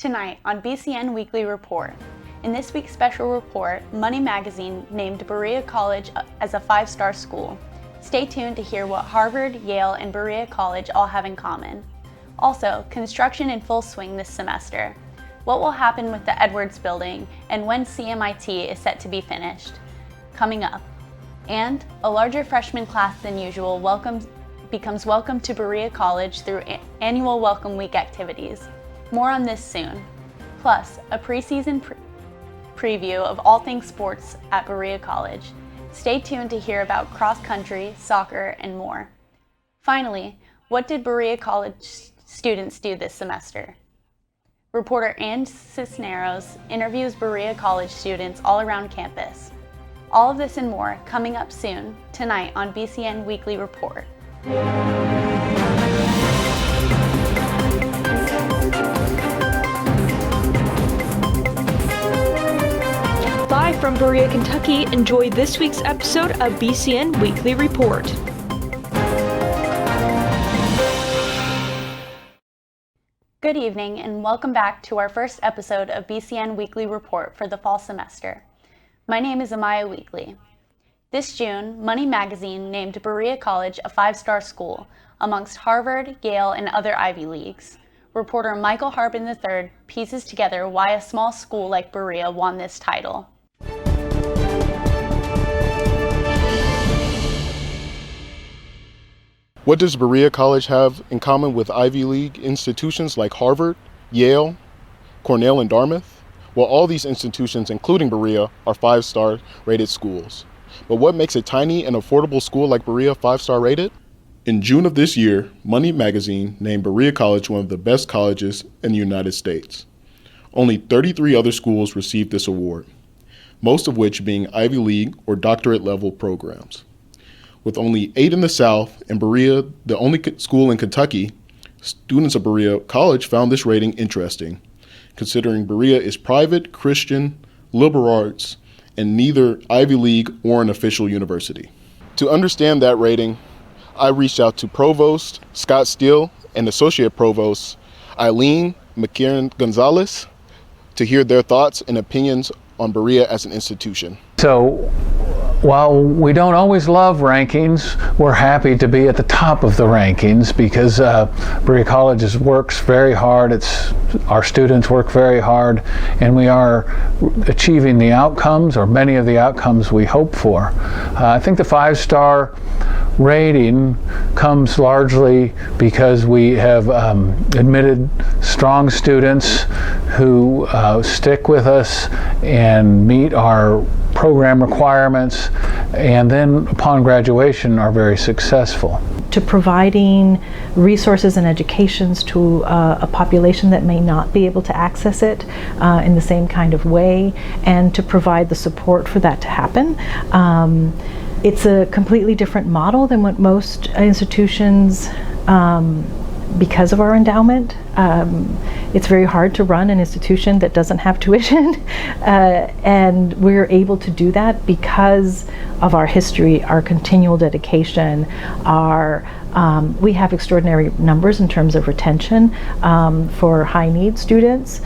Tonight on BCN Weekly Report. In this week's special report, Money Magazine named BereaCollege as a 5-star school. Stay tuned to hear what Harvard, Yale, and BereaCollege all have in common. Also, construction in full swing this semester. What will happen with the Edwards building and when CMIT is set to be finished? Coming up. And a larger freshman class than usual becomes welcome to BereaCollege through annual Welcome Week activities. More on this soon. Plus, a preseason preview of all things sports at BereaCollege. Stay tuned to hear about cross-country, soccer, and more. Finally, what did BereaCollege students do this semester? Reporter Ann Cisneros interviews BereaCollege students all around campus. All of this and more coming up soon, tonight on BCN Weekly Report. Live from Berea, Kentucky, enjoy this week's episode of BCN Weekly Report. Good evening and welcome back to our first episode of BCN Weekly Report for the fall semester. My name is Amaya Weekly. This June, Money Magazine named BereaCollege a 5-star school amongst Harvard, Yale, and other Ivy Leagues. Reporter Michael Harbin III pieces together why a small school like Berea won this title. What does BereaCollege have in common with Ivy League institutions like Harvard, Yale, Cornell, and Dartmouth? Well, all these institutions, including Berea, are 5-star rated schools. But what makes a tiny and affordable school like Berea 5-star rated? In June of this year, Money Magazine named BereaCollege one of the best colleges in the United States. Only 33 other schools received this award, most of which being Ivy League or doctorate level programs. With only 8 in the South and Berea the only school in Kentucky, students of BereaCollege found this rating interesting, considering Berea is private, Christian, liberal arts, and neither Ivy League or an official university. To understand that rating, I reached out to Provost Scott Steele and Associate Provost Eileen McCarran-Gonzalez to hear their thoughts and opinions on Berea as an institution. So, while we don't always love rankings, we're happy to be at the top of the rankings because BereaCollege works very hard. Our students work very hard, and we are achieving the outcomes, or many of the outcomes we hope for. I think the 5-star rating comes largely because we have admitted strong students who stick with us and meet our program requirements, and then upon graduation are very successful. To providing resources and educations to a population that may not be able to access it in the same kind of way, and to provide the support for that to happen. It's a completely different model than what most institutions, because of our endowment. It's very hard to run an institution that doesn't have tuition, and we're able to do that because of our history, our continual dedication, we have extraordinary numbers in terms of retention for high need students.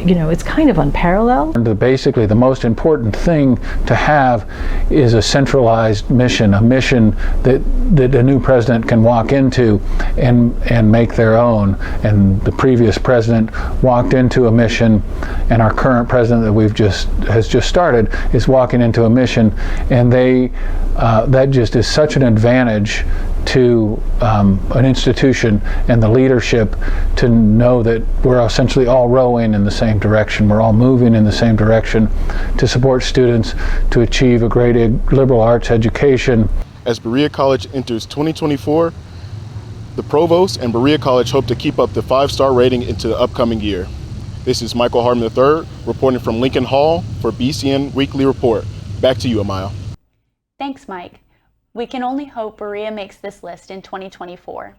It's kind of unparalleled. Basically, the most important thing to have is a centralized mission, a mission that a new president can walk into and make their own. And the previous president walked into a mission, and our current president that has just started is walking into a mission, and that just is such an advantage to an institution and the leadership to know that we're essentially all rowing in the same direction. We're all moving in the same direction to support students to achieve a great liberal arts education. As BereaCollege enters 2024, the Provost and BereaCollege hope to keep up the 5-star rating into the upcoming year. This is Michael Harbin III reporting from Lincoln Hall for BCN Weekly Report. Back to you, Amaya. Thanks, Mike. We can only hope Berea makes this list in 2024.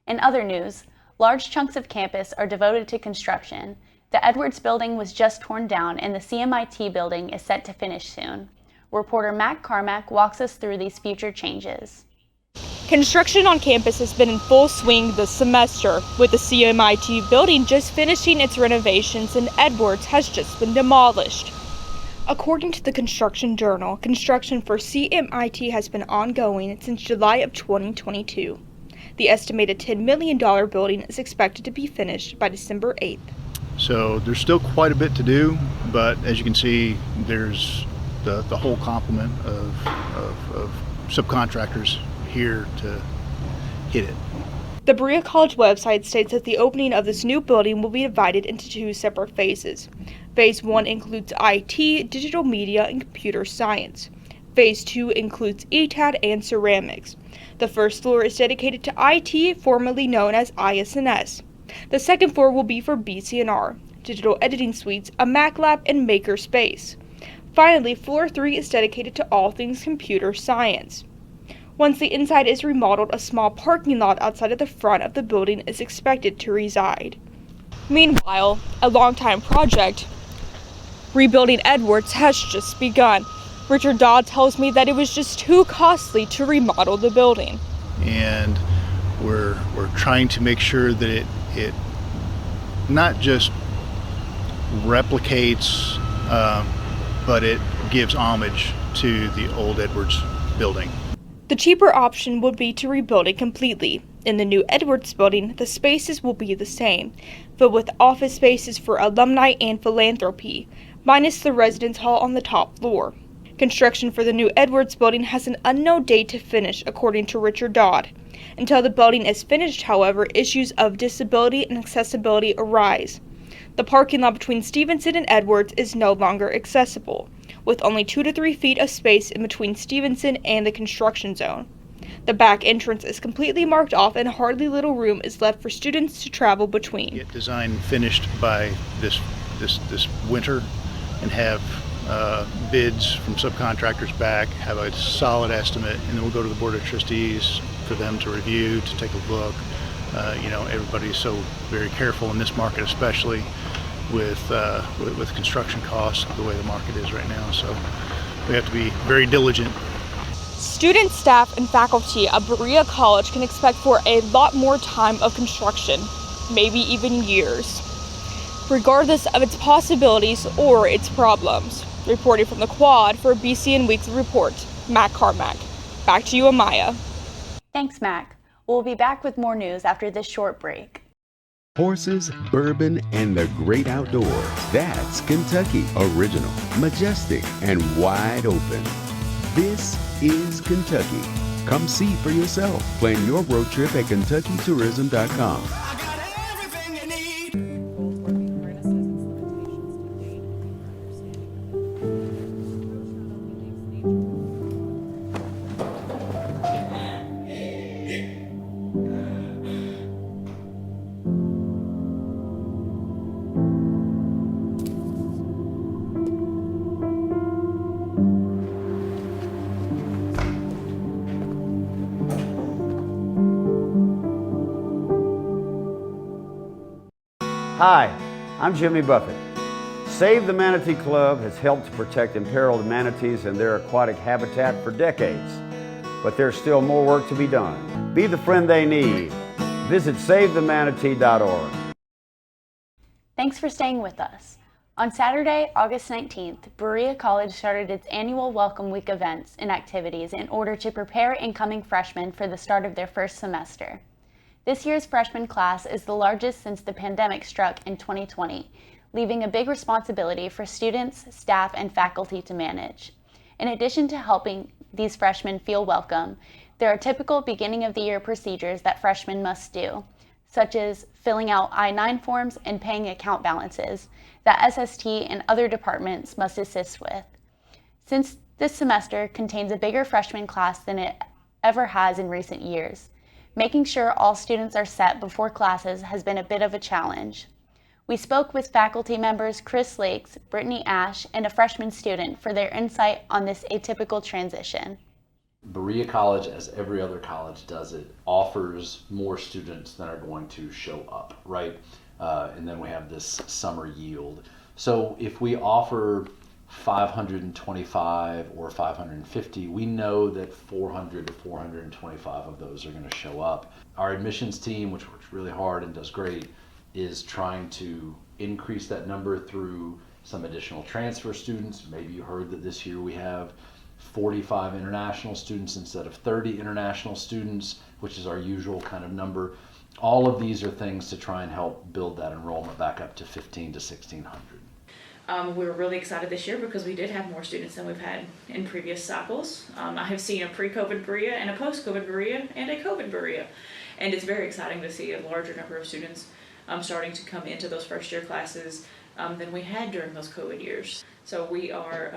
In other news, large chunks of campus are devoted to construction. The Edwards building was just torn down and the CMIT building is set to finish soon. Reporter Matt Carmack walks us through these future changes. Construction on campus has been in full swing this semester, with the CMIT building just finishing its renovations and Edwards has just been demolished. According to the Construction Journal, construction for CMIT has been ongoing since July of 2022. The estimated $10 million building is expected to be finished by December 8th. So there's still quite a bit to do, but as you can see, there's the whole complement of subcontractors here to hit it. The BereaCollege website states that the opening of this new building will be divided into 2 separate phases. Phase 1 includes IT, digital media, and computer science. Phase 2 includes ETAD and ceramics. The first floor is dedicated to IT, formerly known as IS&S. The second floor will be for BCNR, digital editing suites, a Mac lab, and maker space. Finally, floor 3 is dedicated to all things computer science. Once the inside is remodeled, a small parking lot outside of the front of the building is expected to reside. Meanwhile, a long-time project, rebuilding Edwards, has just begun. Richard Dodd tells me that it was just too costly to remodel the building. And we're trying to make sure that it not just replicates, but it gives homage to the old Edwards building. The cheaper option would be to rebuild it completely. In the new Edwards building, the spaces will be the same, filled with office spaces for alumni and philanthropy, minus the residence hall on the top floor. Construction for the new Edwards building has an unknown date to finish, according to Richard Dodd. Until the building is finished, however, issues of disability and accessibility arise. The parking lot between Stevenson and Edwards is no longer accessible, with only 2 to 3 feet of space in between Stevenson and the construction zone. The back entrance is completely marked off and hardly little room is left for students to travel between. Get design finished by this winter and have bids from subcontractors back, have a solid estimate, and then we'll go to the Board of Trustees for them to review, to take a look. Everybody's so very careful in this market, especially with construction costs the way the market is right now. So we have to be very diligent. Students, staff, and faculty at BereaCollege can expect for a lot more time of construction, maybe even years, regardless of its possibilities or its problems. Reporting from the Quad for BCN Weekly Report, Mac Carmack. Back to you, Amaya. Thanks, Mac. We'll be back with more news after this short break. Horses, bourbon, and the great outdoors. That's Kentucky. Original, majestic, and wide open. This is Kentucky. Come see for yourself. Plan your road trip at KentuckyTourism.com. Hi, I'm Jimmy Buffett. Save the Manatee Club has helped to protect imperiled manatees and their aquatic habitat for decades, but there's still more work to be done. Be the friend they need. Visit SaveTheManatee.org. Thanks for staying with us. On Saturday, August 19th, BereaCollege started its annual Welcome Week events and activities in order to prepare incoming freshmen for the start of their first semester. This year's freshman class is the largest since the pandemic struck in 2020, leaving a big responsibility for students, staff, and faculty to manage. In addition to helping these freshmen feel welcome, there are typical beginning of the year procedures that freshmen must do, such as filling out I-9 forms and paying account balances that SST and other departments must assist with. Since this semester contains a bigger freshman class than it ever has in recent years, making sure all students are set before classes has been a bit of a challenge. We spoke with faculty members Chris Lakes, Brittany Ash, and a freshman student for their insight on this atypical transition. BereaCollege, as every other college does it, offers more students than are going to show up, right? And then we have this summer yield. So if we offer 525 or 550, we know that 400 to 425 of those are going to show up. Our admissions team, which works really hard and does great, is trying to increase that number through some additional transfer students. Maybe you heard that this year we have 45 international students instead of 30 international students, which is our usual kind of number. All of these are things to try and help build that enrollment back up to 15 to 1,600. We were really excited this year because we did have more students than we've had in previous cycles. I have seen a pre-COVID Berea and a post-COVID Berea and a COVID Berea. And it's very exciting to see a larger number of students starting to come into those first year classes than we had during those COVID years. So we are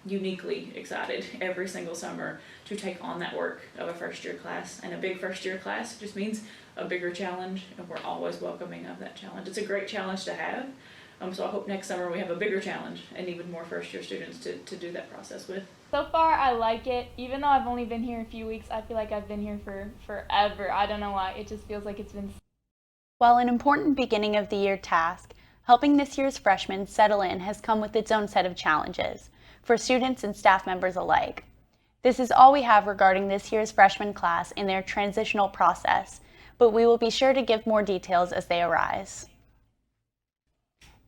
uniquely excited every single summer to take on that work of a first year class. And a big first year class just means a bigger challenge, and we're always welcoming of that challenge. It's a great challenge to have. So I hope next summer we have a bigger challenge and even more first year students to do that process with. So far I like it. Even though I've only been here a few weeks, I feel like I've been here for forever. I don't know why. It just feels like it's been. While an important beginning of the year task, helping this year's freshmen settle in has come with its own set of challenges for students and staff members alike. This is all we have regarding this year's freshman class in their transitional process, but we will be sure to give more details as they arise.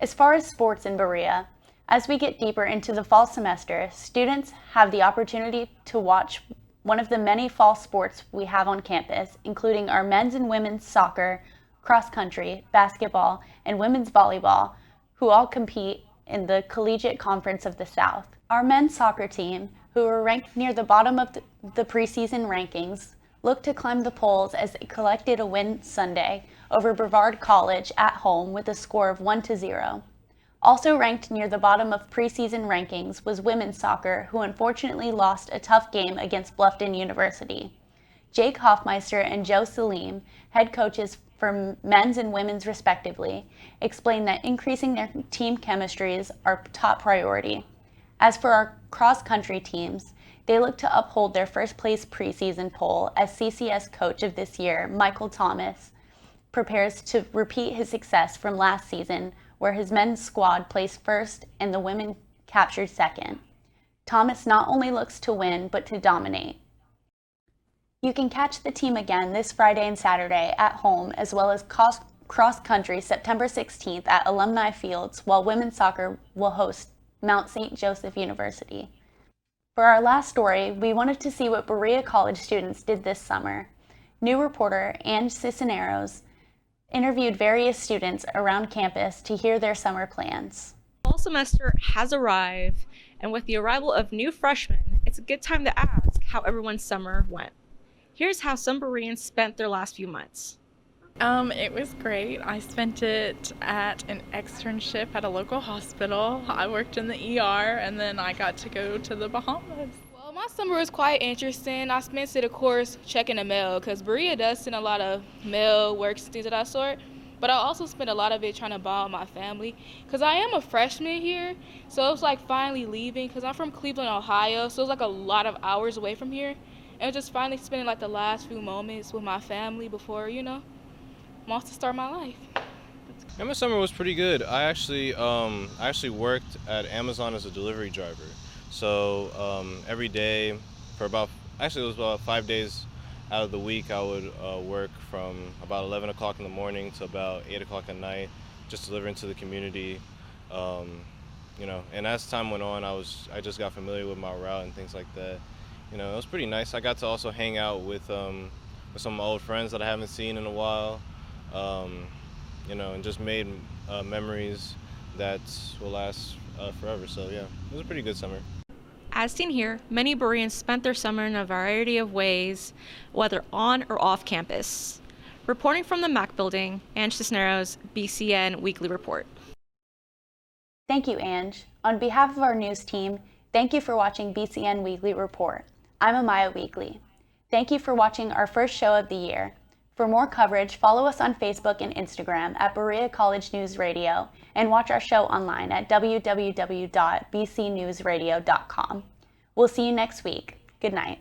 As far as sports in Berea, as we get deeper into the fall semester, students have the opportunity to watch one of the many fall sports we have on campus, including our men's and women's soccer, cross country, basketball, and women's volleyball, who all compete in the Collegiate Conference of the South. Our men's soccer team, who are ranked near the bottom of the preseason rankings, look to climb the polls as they collected a win Sunday over BereaCollege at home with a score of 1-0. Also ranked near the bottom of preseason rankings was women's soccer, who unfortunately lost a tough game against Bluffton University. Jake Hoffmeister and Joe Salim, head coaches for men's and women's respectively, explained that increasing their team chemistry is our top priority. As for our cross-country teams, they look to uphold their first place preseason poll as CCS coach of this year, Michael Thomas, prepares to repeat his success from last season, where his men's squad placed first and the women captured second. Thomas not only looks to win, but to dominate. You can catch the team again this Friday and Saturday at home, as well as cross-country September 16th at Alumni Fields, while women's soccer will host Mount St. Joseph University. For our last story, we wanted to see what BereaCollege students did this summer. New reporter Ange Cisneros interviewed various students around campus to hear their summer plans. Fall semester has arrived, and with the arrival of new freshmen, it's a good time to ask how everyone's summer went. Here's how some Bereans spent their last few months. It was great. I spent it at an externship at a local hospital. I worked in the ER, and then I got to go to the Bahamas. Well, my summer was quite interesting. I spent it, of course, checking the mail, because Berea does send a lot of mail, works, things of that sort. But I also spent a lot of it trying to bond with my family, because I am a freshman here, so it was like finally leaving, because I'm from Cleveland, Ohio, so it was like a lot of hours away from here. And just finally spending like the last few moments with my family before, wants to start my life. Yeah, my summer was pretty good. I actually worked at Amazon as a delivery driver. So every day for it was about 5 days out of the week, I would work from about 11 o'clock in the morning to about 8 o'clock at night, just delivering to the community. And as time went on, I just got familiar with my route and things like that. It was pretty nice. I got to also hang out with some of my old friends that I haven't seen in a while. And just made memories that will last forever. So yeah, it was a pretty good summer. As seen here, many Bereans spent their summer in a variety of ways, whether on or off campus. Reporting from the MAC building, Ange Cisneros, BCN Weekly Report. Thank you, Ange. On behalf of our news team, thank you for watching BCN Weekly Report. I'm Amaya Weekly. Thank you for watching our first show of the year. For more coverage, follow us on Facebook and Instagram at BereaCollege News Radio and watch our show online at www.bcnewsradio.com. We'll see you next week. Good night.